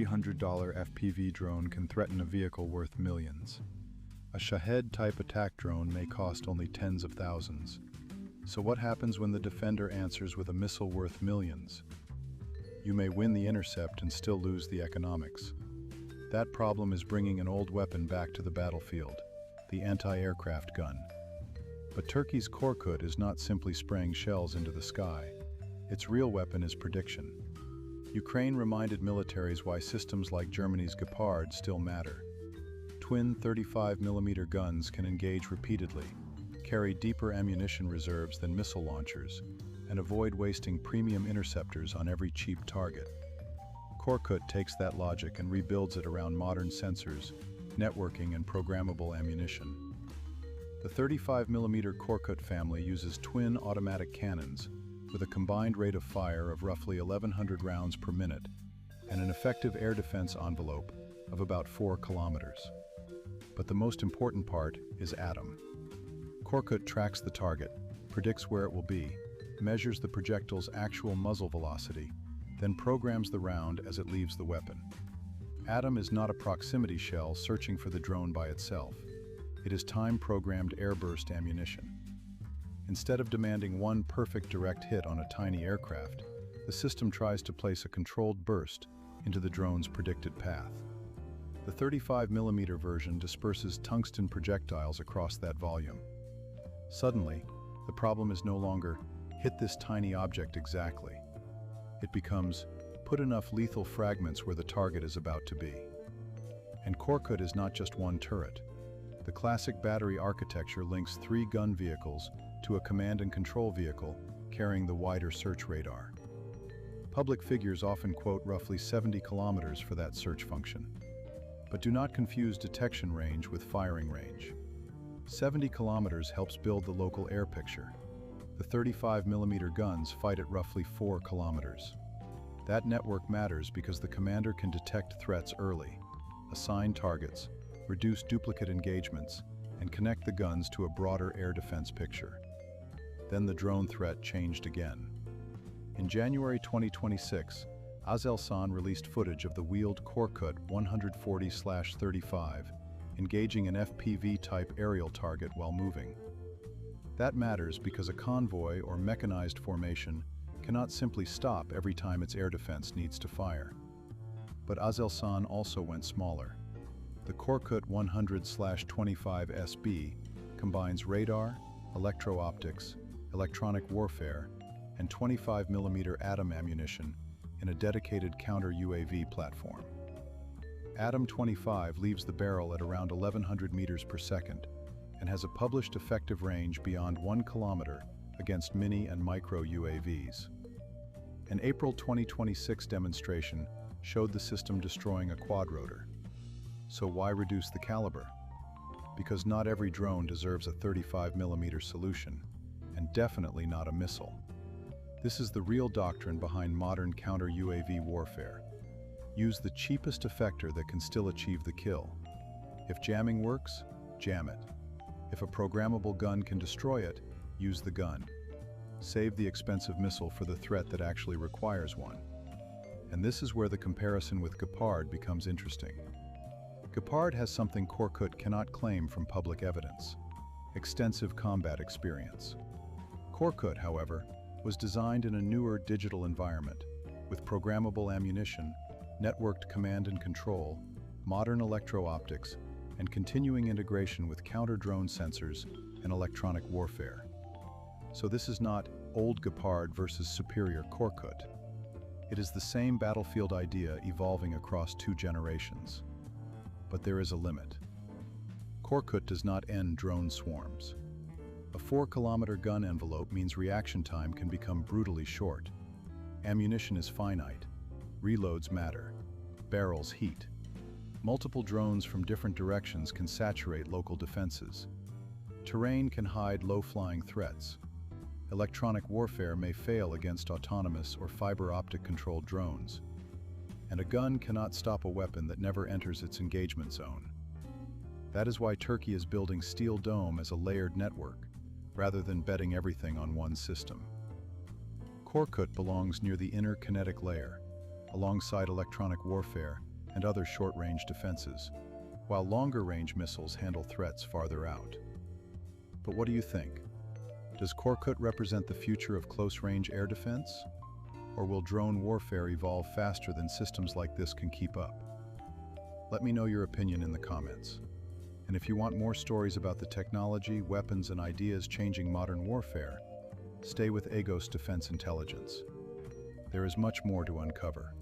$300 FPV drone can threaten a vehicle worth millions. A Shahed-type attack drone may cost only tens of thousands. So what happens when the defender answers with a missile worth millions? You may win the intercept and still lose the economics. That problem is bringing an old weapon back to the battlefield, the anti-aircraft gun. But Turkey's KORKUT is not simply spraying shells into the sky. Its real weapon is prediction. Ukraine reminded militaries why systems like Germany's Gepard still matter. Twin 35mm guns can engage repeatedly, carry deeper ammunition reserves than missile launchers, and avoid wasting premium interceptors on every cheap target. KORKUT takes that logic and rebuilds it around modern sensors, networking, and programmable ammunition. The 35mm KORKUT family uses twin automatic cannons with a combined rate of fire of roughly 1,100 rounds per minute and an effective air defense envelope of about 4 kilometers. But the most important part is ATOM. KORKUT tracks the target, predicts where it will be, measures the projectile's actual muzzle velocity, then programs the round as it leaves the weapon. ATOM is not a proximity shell searching for the drone by itself. It is time-programmed airburst ammunition. Instead of demanding one perfect direct hit on a tiny aircraft, the system tries to place a controlled burst into the drone's predicted path. The 35mm version disperses tungsten projectiles across that volume. Suddenly, the problem is no longer, hit this tiny object exactly. It becomes, put enough lethal fragments where the target is about to be. And KORKUT is not just one turret. The classic battery architecture links 3 gun vehicles to a command and control vehicle carrying the wider search radar. Public figures often quote roughly 70 kilometers for that search function. But do not confuse detection range with firing range. 70 kilometers helps build the local air picture. The 35mm guns fight at roughly 4 kilometers. That network matters because the commander can detect threats early, assign targets, reduce duplicate engagements, and connect the guns to a broader air defense picture. Then the drone threat changed again. In January 2026, Aselsan released footage of the wheeled KORKUT 140/35 engaging an FPV-type aerial target while moving. That matters because a convoy or mechanized formation cannot simply stop every time its air defense needs to fire. But Aselsan also went smaller. The KORKUT 100/25SB combines radar, electro-optics, electronic warfare, and 25mm ATOM ammunition in a dedicated counter-UAV platform. ATOM 25 leaves the barrel at around 1,100 meters per second and has a published effective range beyond 1 kilometer against mini and micro UAVs. An April 2026 demonstration showed the system destroying a quadrotor. So why reduce the caliber? Because not every drone deserves a 35mm solution, and definitely not a missile. This is the real doctrine behind modern counter-UAV warfare. Use the cheapest effector that can still achieve the kill. If jamming works, jam it. If a programmable gun can destroy it, use the gun. Save the expensive missile for the threat that actually requires one. And this is where the comparison with Gepard becomes interesting. Gepard has something KORKUT cannot claim from public evidence: extensive combat experience. KORKUT, however, was designed in a newer digital environment, with programmable ammunition, networked command and control, modern electro-optics, and continuing integration with counter-drone sensors and electronic warfare. So this is not old Gepard versus superior KORKUT. It is the same battlefield idea evolving across 2 generations. But there is a limit. KORKUT does not end drone swarms. A 4-kilometer gun envelope means reaction time can become brutally short. Ammunition is finite. Reloads matter. Barrels heat. Multiple drones from different directions can saturate local defenses. Terrain can hide low-flying threats. Electronic warfare may fail against autonomous or fiber-optic controlled drones. And a gun cannot stop a weapon that never enters its engagement zone. That is why Turkey is building Steel Dome as a layered network, rather than betting everything on one system. KORKUT belongs near the inner kinetic layer, alongside electronic warfare and other short-range defenses, while longer-range missiles handle threats farther out. But what do you think? Does KORKUT represent the future of close-range air defense? Or will drone warfare evolve faster than systems like this can keep up? Let me know your opinion in the comments. And if you want more stories about the technology, weapons, and ideas changing modern warfare, stay with Aegos Defense Intelligence. There is much more to uncover.